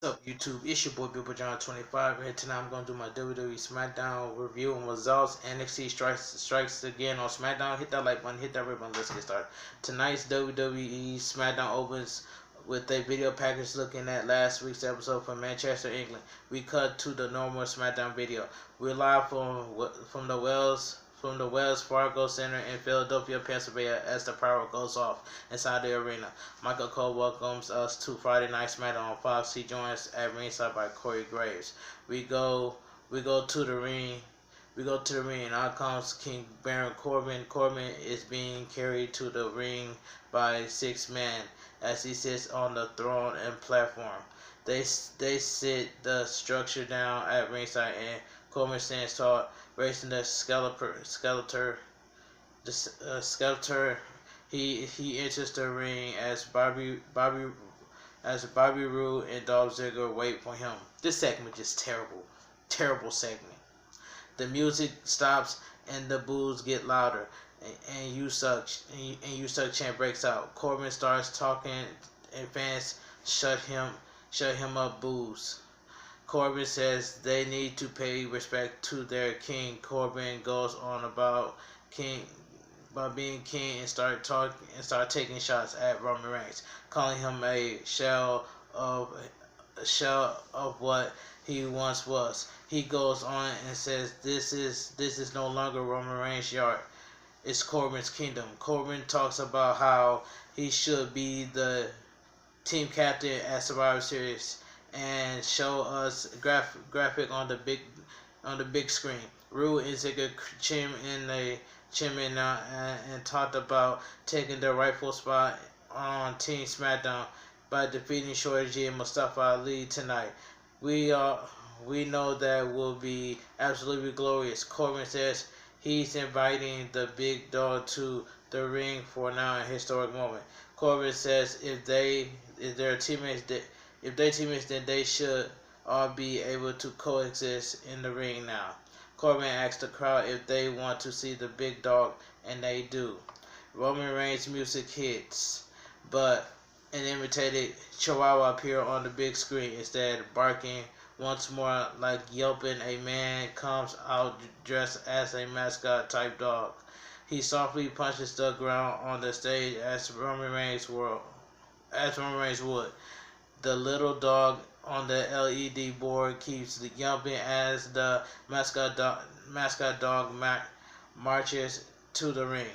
What's up, YouTube? It's your boy Bill John 25, and tonight I'm gonna do my WWE Smackdown review and results. NXT strikes again on Smackdown. Hit that like button, hit that red button. Let's get started. Tonight's WWE Smackdown opens with a video package looking at last week's episode from Manchester, England. We cut to the normal Smackdown video. We're live from the Wells Fargo Center in Philadelphia, Pennsylvania, as the power goes off inside the arena. Michael Cole welcomes us to Friday Night SmackDown on Fox. He joins at ringside by Corey Graves. We go to the ring. We go to the ring, and out comes King Baron Corbin. Corbin is being carried to the ring by 6 men as he sits on the throne and platform. They sit the structure down at ringside, and Corbin stands tall, raising the skeletor. He enters the ring as Bobby Roode and Dolph Ziggler wait for him. This segment is terrible, terrible segment. The music stops and the boos get louder, and you suck chant breaks out. Corbin starts talking, and fans shut him up. Boos. Corbin says they need to pay respect to their king. Corbin goes on about being king and start taking shots at Roman Reigns, calling him a shell of what he once was. He goes on and says this is no longer Roman Reigns' yard. It's Corbin's kingdom. Corbin talks about how he should be the team captain at Survivor Series and show us graphic on the big screen. Roode and Ziggler chime in and talked about taking their rightful spot on Team Smackdown by defeating Shorty and Mustafa Ali tonight. We know that will be absolutely glorious. Corbin says he's inviting the big dog to the ring for now, a historic moment. Corbin says if they're teammates, then they should all be able to coexist in the ring now. Corbin asks the crowd if they want to see the big dog, and they do. Roman Reigns' music hits, but an imitated chihuahua appears on the big screen instead, barking once more like yelping. A man comes out dressed as a mascot type dog. He softly punches the ground on the stage as Roman Reigns would. The little dog on the LED board keeps yelping as the mascot dog marches to the ring.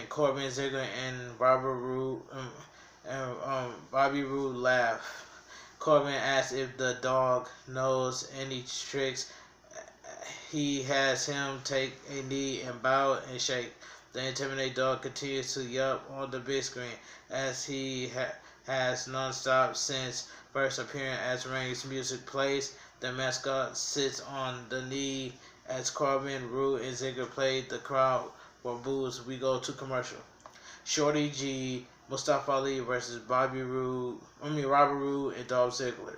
Corbin, Ziggler, and Bobby Roode laugh. Corbin asks if the dog knows any tricks. He has him take a knee and bow and shake. The intimidating dog continues to yelp on the big screen as he has non-stop since first appearing as Reigns' music plays. The mascot sits on the knee as Corbin, Roode, and Ziggler play. The crowd for boos. We go to commercial. Shorty G, Mustafa Ali versus Robert Roode and Dolph Ziggler.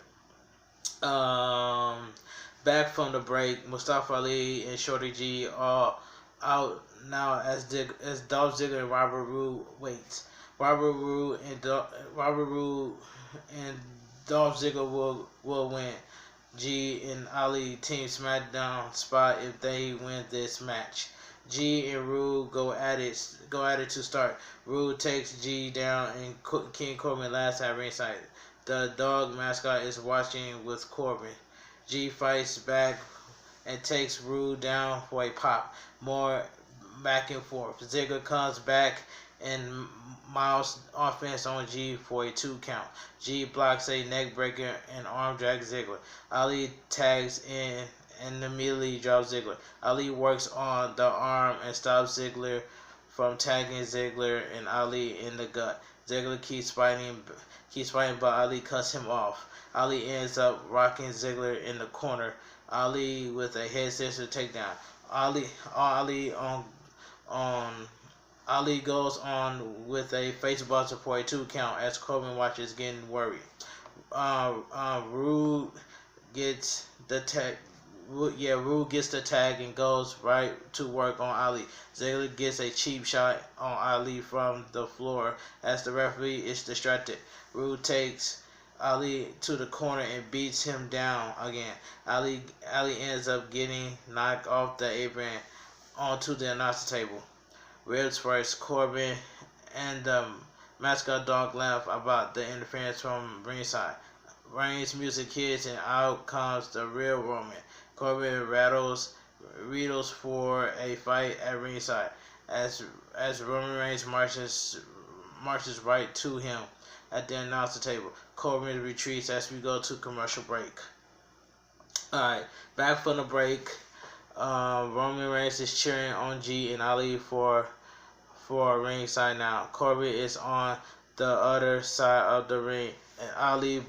Back from the break, Mustafa Ali and Shorty G are out now as Dolph Ziggler and Robert Roode waits. Robert Roode and Dolph Ziggler will win. G and Ali team SmackDown spot if they win this match. G and Roode go at it to start. Roode takes G down and King Corbin laughs at ringside. The dog mascot is watching with Corbin. G fights back and takes Roode down for a pop. More back and forth. Ziggler comes back and miles offense on G for a 2 count. G blocks a neck breaker and arm drag Ziggler. Ali tags in and immediately drops Ziggler. Ali works on the arm and stops Ziggler from tagging Ziggler and Ali in the gut. Ziggler keeps fighting, but Ali cuts him off. Ali ends up rocking Ziggler in the corner. Ali with a head scissor takedown. Ali goes on with a face buster for a 2 count as Corbin watches getting worried. Roode gets the tag. Roode gets the tag and goes right to work on Ali. Ziggler gets a cheap shot on Ali from the floor as the referee is distracted. Roode takes Ali to the corner and beats him down again. Ali ends up getting knocked off the apron onto the announcer table. Ribs first, Corbin and the mascot dog laugh about the interference from ringside. Reigns' music hits and out comes the real Roman. Corbin rattles for a fight at ringside as Roman Reigns marches right to him at the announcer table. Corbin retreats as we go to commercial break. Alright, back from the break. Roman Reigns is cheering on G and Ali for ringside now. Corbin is on the other side of the ring, and Ali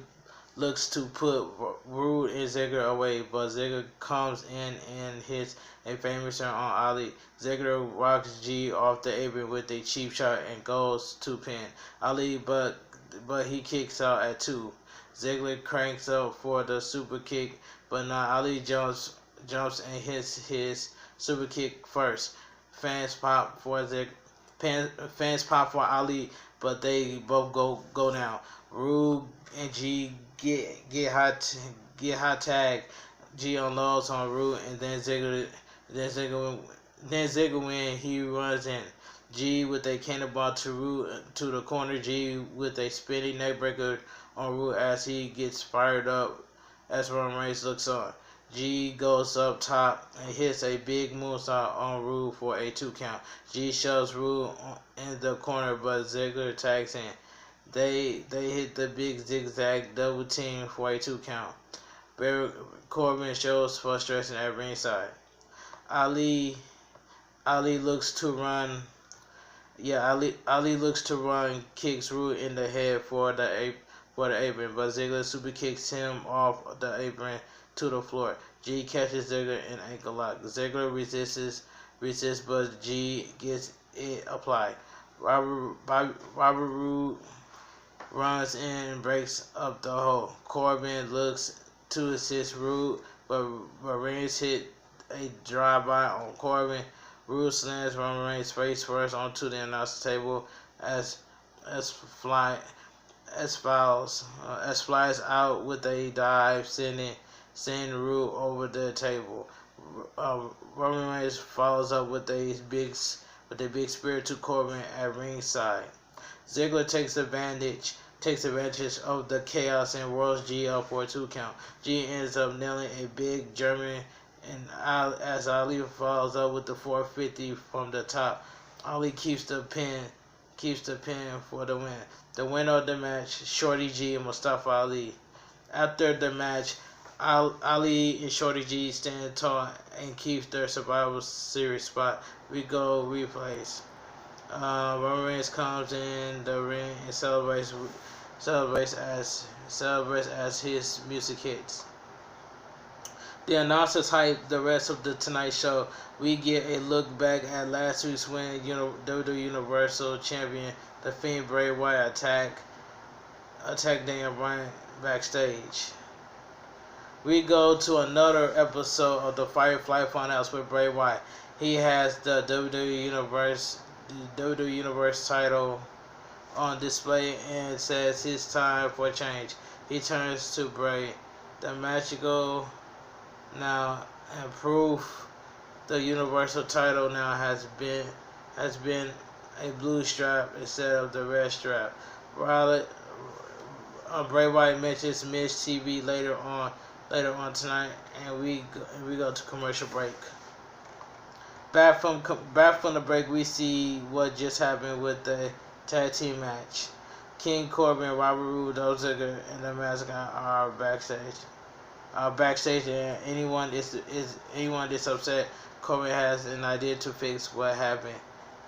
looks to put Roode and Ziggler away, but Ziggler comes in and hits a famous turn on Ali. Ziggler rocks G off the apron with a cheap shot and goes to pin Ali, but he kicks out at 2. Ziggler cranks up for the super kick, but now Ali jumps and hits his super kick first. Fans pop for Ali, but they both go down. Roode and G get hot tag. G unloads on Roode, and then Ziggler when he runs in. G with a cannonball to Roode to the corner. G with a spinning neckbreaker on Roode as he gets fired up as Roman Reigns looks on. G goes up top and hits a big moonsault on Roode for a 2 count. G shoves Roode in the corner, but Ziggler tags in. They hit the big zigzag double team for a 2 count. Corbin shows frustration at ringside. Ali looks to run. Ali looks to run, kicks Roode in the head for the apron, but Ziggler super kicks him off the apron to the floor. G catches Ziggler in ankle lock. Ziggler resists, but G gets it applied. Robert Roode runs in and breaks up the hole. Corbin looks to assist Roode, but Reigns hit a drive-by on Corbin. Roode slams Roman Reigns face first onto the announcer table as flies out with a dive, sending Roode over the table. Roman Reigns follows up with a big spear to Corbin at ringside. Ziggler takes advantage of the chaos and rolls G up for a 2 count. G ends up nailing a big German, and as Ali follows up with the 450 from the top, Ali keeps the pin for the win. The winner of the match, Shorty G and Mustafa Ali. After the match, Ali and Shorty G stand tall and keep their Survivor Series spot. We go replays. Roman Reigns comes in the ring and celebrates as his music hits. The announcers hype the rest of the Tonight Show. We get a look back at last week's win. WWE Universal Champion, The Fiend Bray Wyatt attacked Daniel Bryan backstage. We go to another episode of the Firefly Funhouse with Bray Wyatt. He has the WWE Universe title on display and says it's time for change. He turns to Bray. The magical now and proof the Universal title now has been a blue strap instead of the red strap. Bray Wyatt mentions miztv later on tonight, and we go to commercial break. Back from the break, we see what just happened with the tag team match. King Corbin, Robert Roode, Dolph Ziggler, and the mascot are backstage, and anyone that's upset, Corbin has an idea to fix what happened.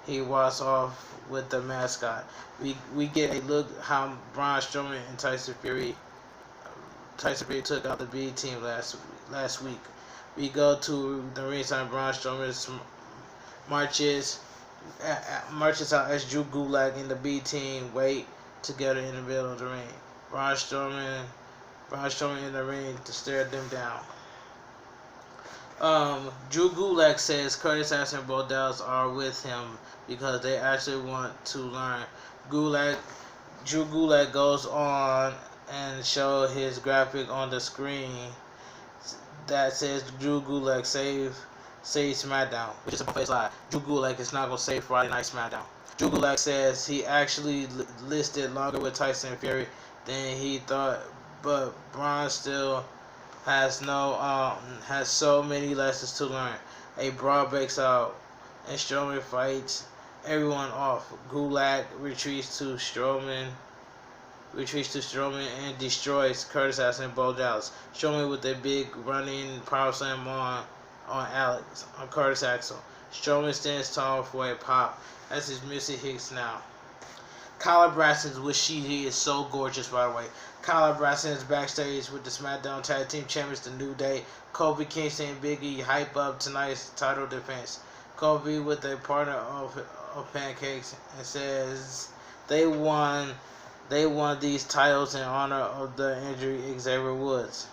He walks off with the mascot. We get a look how Braun Strowman and Tyson Fury took out the B team last week. We go to the ringside. Braun Strowman marches out as Drew Gulak and the B team wait together in the middle of the ring. Braun Strowman in the ring to stare them down. Drew Gulak says Curtis Axel and Bo Dallas are with him because they actually want to learn. Drew Gulak goes on and show his graphic on the screen that says Drew Gulak save Smackdown, which is a face lie. Drew Gulak is not gonna save Friday Night Smackdown. Drew Gulak says he actually listed longer with Tyson Fury than he thought, but Bryan still has so many lessons to learn. A brawl breaks out, and Strowman fights everyone off. Gulak retreats to Strowman and destroys Curtis Axel and Bo Dallas. Strowman with a big running power slam on Curtis Axel. Strowman stands tall for a pop as his music hits now. Kyla Braxton, which she is so gorgeous, by the way. Kyla Braxton is backstage with the SmackDown Tag Team Champions, The New Day. Kofi Kingston and Big E hype up tonight's title defense. Kofi with a partner of pancakes and says they won these titles in honor of the injured Xavier Woods,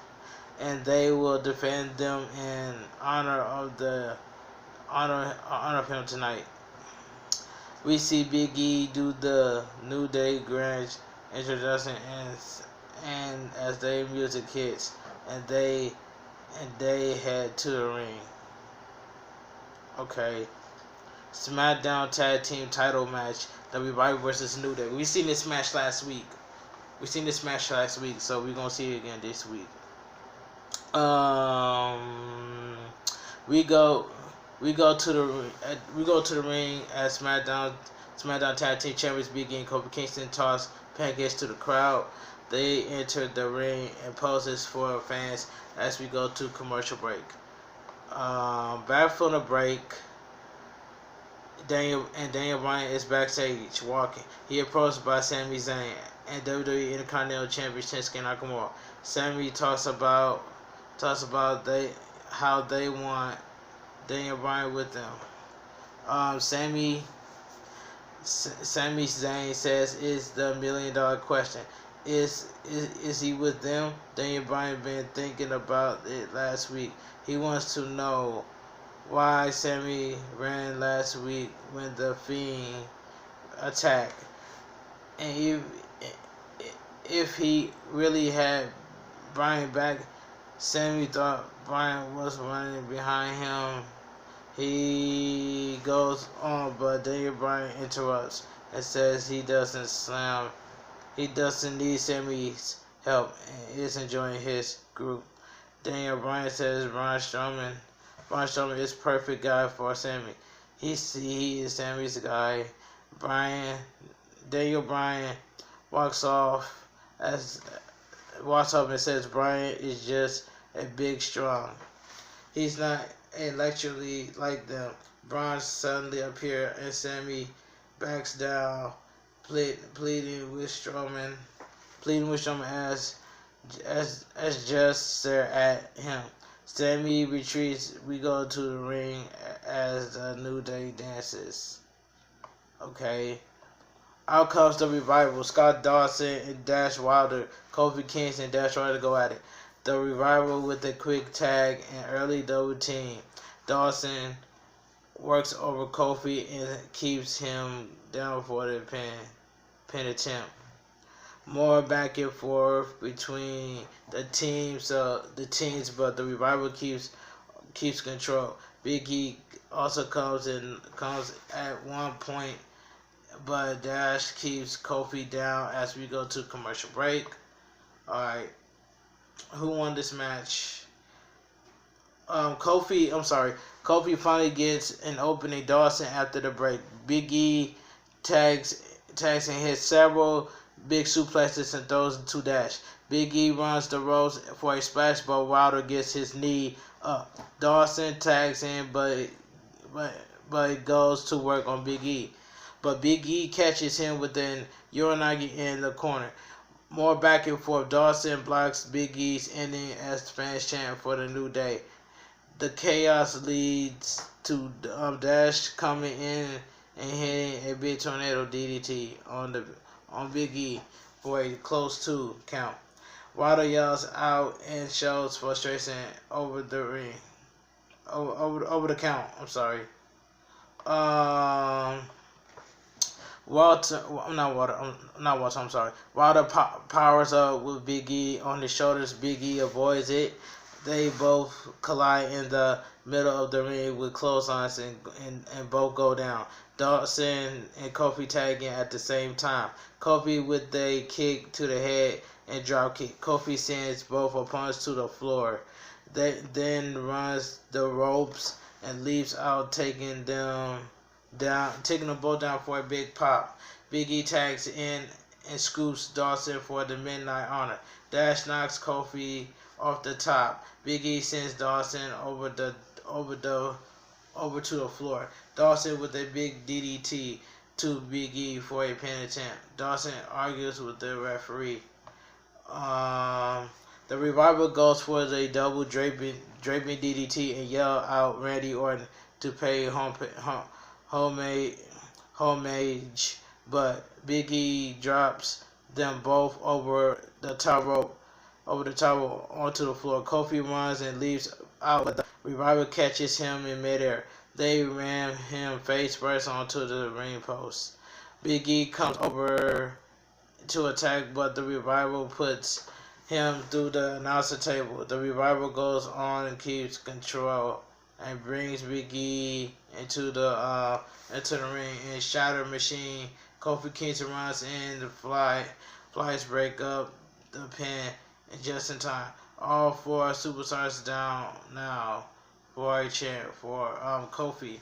and they will defend them in honor of him tonight. We see Big E do the New Day grand introduction and as their music hits, and they head to the ring. Okay. SmackDown Tag Team Title match, the Revival versus New Day. We seen this match last week. So we're gonna see it again this week. We go to the ring as SmackDown Tag Team Champions Big E and Kofi Kingston toss pancakes to the crowd. They enter the ring and poses for fans as we go to commercial break. Back from the break, Daniel Bryan is backstage walking. He approached by Sami Zayn and WWE Intercontinental Champion Shinsuke Nakamura. Sami talks about how they want Daniel Bryan with them. Sami Zayn says it's the $1 million question. Is he with them? Daniel Bryan been thinking about it last week. He wants to know why Sami ran last week when the Fiend attacked, and if he really had Bryan back. Sami thought Bryan was running behind him. He goes on, but Daniel Bryan interrupts and says he doesn't need Sami's help and is enjoying his group. Daniel Bryan says Braun Strowman is perfect guy for Sami. He is Sami's guy. Daniel Bryan walks off and says Bryan is just a big strong. He's not intellectually like them. Braun suddenly appears and Sami backs down, pleading with Strowman as just stare at him. Sami retreats. We go to the ring as the New Day dances. Okay. Out comes the Revival. Scott Dawson and Dash Wilder. Kofi Kingston and Dash Wilder go at it. The Revival with a quick tag and early double team. Dawson works over Kofi and keeps him down for the pin attempt. More back and forth between the teams, but the Revival keeps control. Big E also comes at one point, but Dash keeps Kofi down as we go to commercial break. Alright. Who won this match? Kofi finally gets an opening Dawson after the break. Big E tags and hits several big suplexes and throws to Dash. Big E runs the ropes for a splash, but Wilder gets his knee up. Dawson tags in, but goes to work on Big E. But Big E catches him with an Uranagi in the corner. More back and forth. Dawson blocks Big E's ending as fans chant for the New Day. The chaos leads to Dash coming in and hitting a big tornado DDT on Big E for a close 2 count. Wilder yells out and shows frustration over the ring. Over the count. I'm sorry. Walter powers up with Big E on his shoulders. Big E avoids it. They both collide in the middle of the ring with clotheslines and both go down. Dawson and Kofi tag in at the same time. Kofi with a kick to the head and drop kick. Kofi sends both opponents to the floor. Then runs the ropes and leaps out, taking them both down for a big pop. Big E tags in and scoops Dawson for the Midnight Honor. Dash knocks Kofi off the top. Big E sends Dawson over to the floor. Dawson with a big DDT to Big E for a pin attempt. Dawson argues with the referee. The Revival goes for the double draping DDT and yell out Randy Orton to pay homage, but Big E drops them both over the top rope onto the floor. Kofi runs and leaps out, but the Revival catches him in midair. They ram him face first onto the ring post. Big E comes over to attack, but the Revival puts him through the announcer table. The Revival goes on and keeps control and brings Big E into the ring in Shatter Machine. Kofi Kingston runs in, the flies break up the pin and just in time. All four superstars down now for a chant for Kofi.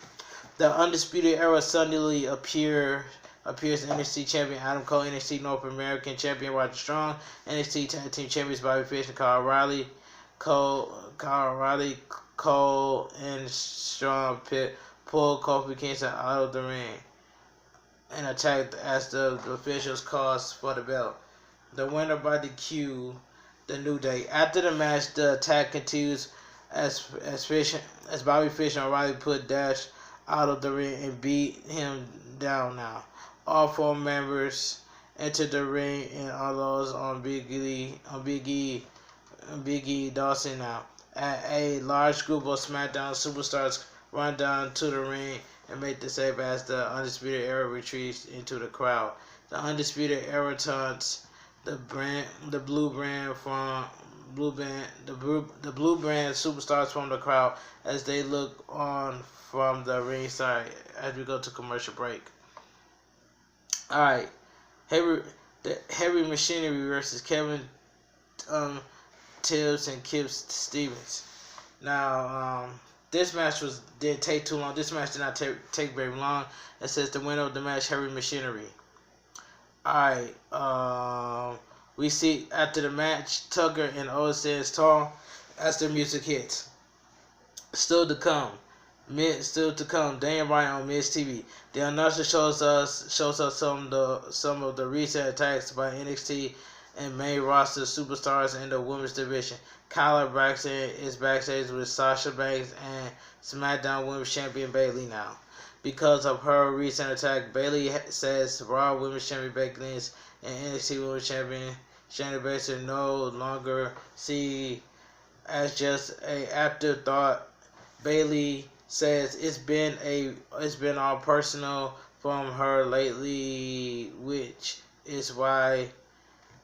The Undisputed Era suddenly appears NXT Champion Adam Cole, NXT North American Champion Roger Strong, NXT Tag Team Champions Bobby Fish and Kyle O'Reilly. Cole and Strong pull Kofi Kingston out of the ring and attacked as the officials calls for the belt. The winner by DQ, the New Day. After the match, the attack continues as Bobby Fish and O'Reilly put Dash out of the ring and beat him down now. All four members enter the ring and unloads on Big E Dawson now. A large group of Smackdown superstars run down to the ring and make the save as the Undisputed Era retreats into the crowd. The Undisputed Era taunts the blue brand superstars from the crowd as they look on from the ringside as we go to commercial break. Alright, Heavy Machinery versus Kevin Tibbs and Kip Stevens. Now, this match didn't take too long. This match did not take very long. It says the winner of the match, Heavy Machinery. Alright, we see after the match, Tucker and Owen stands tall as the music hits. Still to come, Daniel Bryan on miztv. The announcer shows us some of the recent attacks by NXT and main roster superstars in the women's division. Kyla Braxton is backstage with Sasha Banks and SmackDown Women's Champion Bayley now. Because of her recent attack, Bayley says Raw Women's Champion Becky Lynch and NXT Women's Champion Shayna Baszler no longer see as just an afterthought. Bayley says it's been all personal from her lately, which is why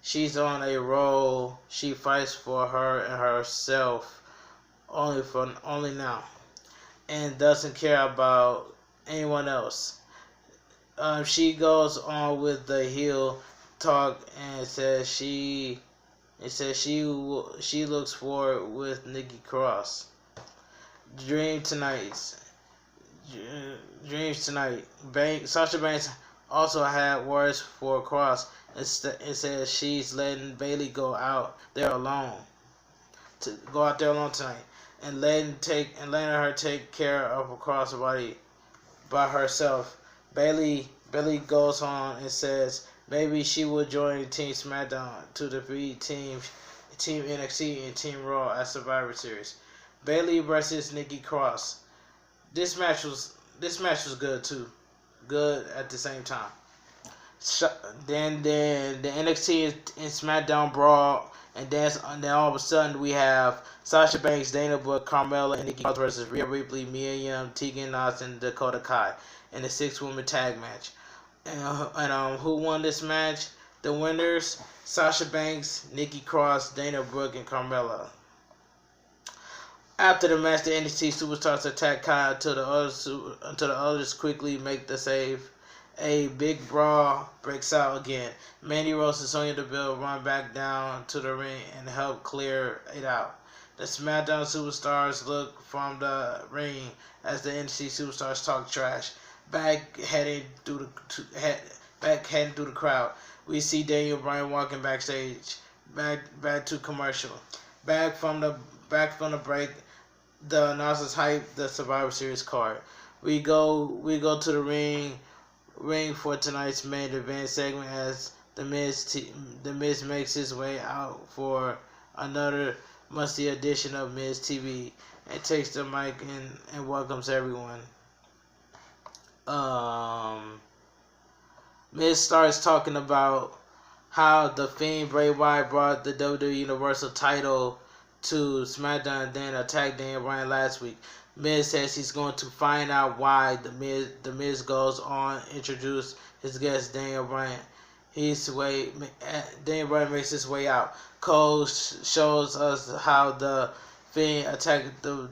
she's on a roll. She fights for her and herself only now, and doesn't care about anyone else. She goes on with the heel talk and says she looks forward with Nikki Cross. Dreams tonight. Sasha Banks also had words for Cross and says she's letting Bayley go out there alone tonight, and letting her take care of a crossbody by herself. Bayley goes on and says maybe she will join Team SmackDown to defeat Team NXT and Team Raw at Survivor Series. Bayley versus Nikki Cross. This match was good too, good at the same time. Then the NXT and SmackDown brawl, and then all of a sudden we have Sasha Banks, Dana Brooke, Carmella, and Nikki Cross versus Rhea Ripley, Mia Yim, Tegan Knox, and Dakota Kai in the 6-woman tag match. And who won this match? The winners: Sasha Banks, Nikki Cross, Dana Brooke, and Carmella. After the match, the NXT superstars attack Kyle until the others quickly make the save. A big brawl breaks out again. Mandy Rose and Sonya Deville run back down to the ring and help clear it out. The Smackdown superstars look from the ring as the NXT superstars talk trash. Back heading through the crowd, we see Daniel Bryan walking backstage. Back to commercial. Back from the break, the announcers hype the Survivor Series card. We go to the ring for tonight's main event segment as the Miz makes his way out for another must-see edition of miztv and takes the mic and welcomes everyone. Miz starts talking about how the Fiend Bray Wyatt brought the WWE Universal title to SmackDown and then attacked Daniel Bryan last week. Miz says he's going to find out why. The Miz goes on to introduce his guest Daniel Bryan. Daniel Bryan makes his way out. Cole shows us how the Fiend attacked the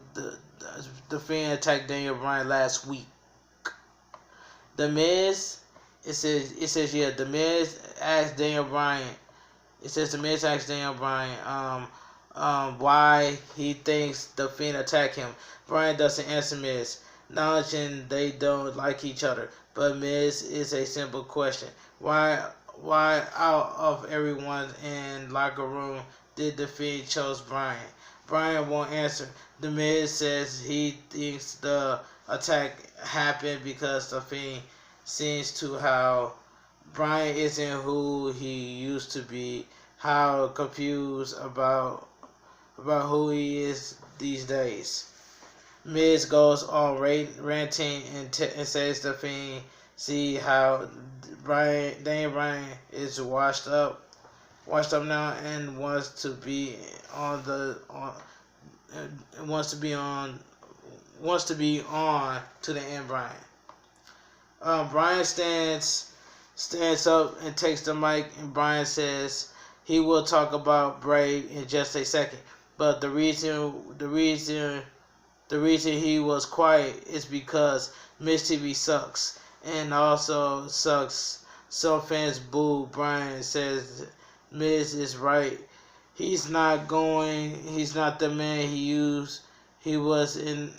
Fiend attacked Daniel Bryan last week. The Miz, it says yeah. The Miz asked Daniel Bryan. It says the Miz asked Daniel Bryan why he thinks the Fiend attacked him. Bryan doesn't answer Miz, acknowledging they don't like each other. But Miz is a simple question: Why out of everyone in locker room did the Fiend chose Bryan? Bryan won't answer. The Miz says he thinks the attack happened because the Fiend seems to how Bryan isn't who he used to be, how confused about who he is these days. Miz goes on ranting and says the Fiend see how Daniel Bryan is washed up now and wants to be on to the end. Bryan stands up and takes the mic, and Bryan says he will talk about Bray in just a second. But the reason he was quiet is because miztv sucks, and also sucks. Some fans boo Bryan. Says Miz is right. He's not the man he was in.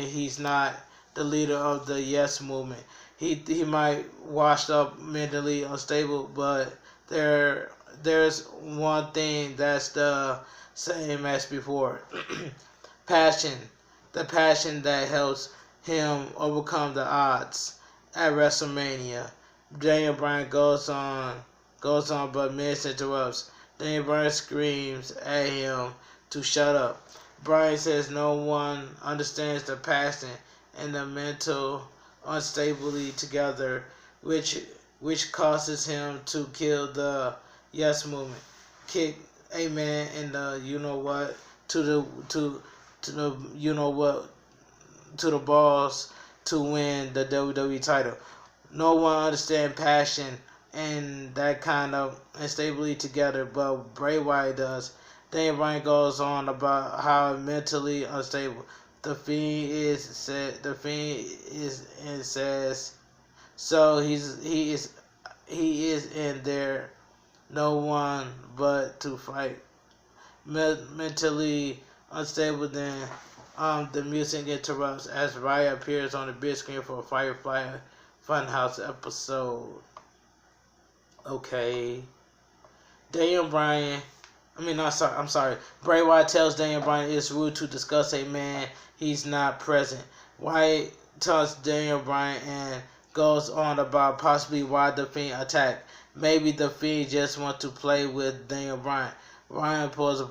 He's not the leader of the Yes movement. He might washed up, mentally unstable, but there's one thing that's the same as before. Passion. The passion that helps him overcome the odds at WrestleMania. Daniel Bryan goes on, but Miz interrupts. Daniel Bryan screams at him to shut up. Bryan says no one understands the passion and the mental instability together, which causes him to kill the Yes movement, kick a man in the you know what to the you know what to the balls to win the WWE title. No one understands passion and that kind of instability together, but Bray Wyatt does. Daniel Bryan goes on about how mentally unstable the Fiend is. And says so. He is in there. No one but to fight. Mentally unstable. Then the music interrupts as Rhea appears on the big screen for a Firefly Funhouse episode. Okay. I'm sorry. Bray Wyatt tells Daniel Bryan it's rude to discuss a man he's not present. Wyatt tells Daniel Bryan and goes on about possibly why the Fiend attacked. Maybe the Fiend just wants to play with Daniel Bryan. Bryan pulls a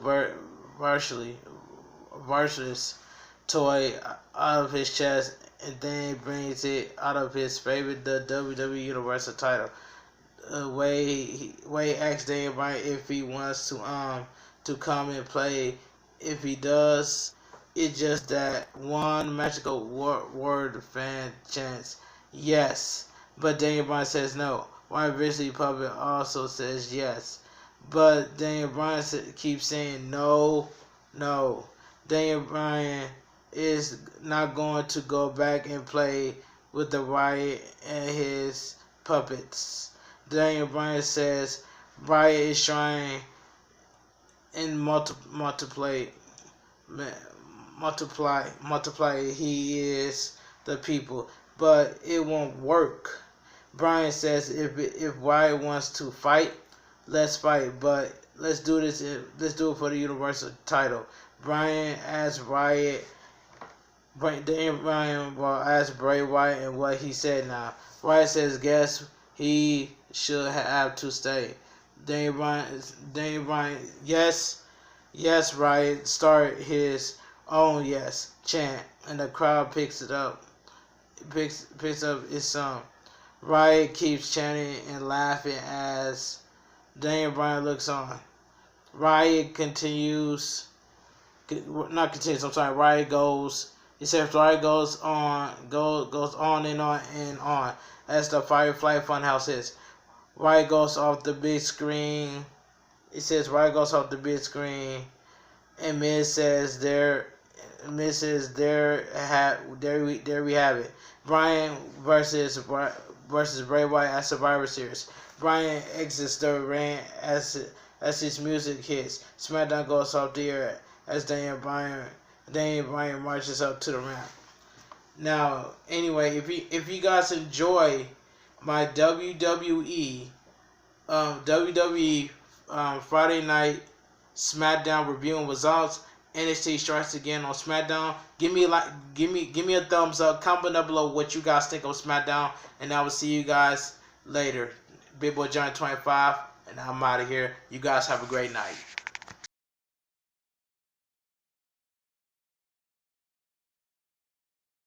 virtuous toy out of his chest and then brings it out of his favorite, the WWE Universal title. Wade asks Daniel Bryan if he wants to come and play. If he does, it's just that one magical word fan chants yes. but Daniel Bryan says no. Wyatt eventually puppet also says yes, but Daniel Bryan keeps saying no, no. Daniel Bryan is not going to go back and play with the Wyatt and his puppets. Daniel Bryan says Wyatt is trying and multiply. He is the people, but it won't work. Bryan says if Wyatt wants to fight, let's fight, but let's do this. Let's do it for the Universal title. Bryan asks Wyatt. Daniel Bryan will ask Bray Wyatt and what he said now. Wyatt says guess he should have to stay. Daniel Bryan, yes, Wyatt start his own yes chant, and the crowd picks up its song. Wyatt keeps chanting and laughing as Daniel Bryan looks on. Wyatt Wyatt goes. He says Wyatt goes on and on and on as the Firefly Funhouse hits. Wyatt goes off the big screen. It says Wyatt goes off the big screen, and Miz says there we have it. Bryan versus Bray Wyatt at Survivor Series. Bryan exits the ring as his music hits. Smackdown goes off the air as Daniel Bryan marches up to the ramp. Now, anyway, if you guys enjoy my WWE Friday night SmackDown reviewing results, NXT strikes again on SmackDown, give me a thumbs up. Comment down below what you guys think of SmackDown, and I will see you guys later. Big Boy Johnny 25, and I'm out of here. You guys have a great night.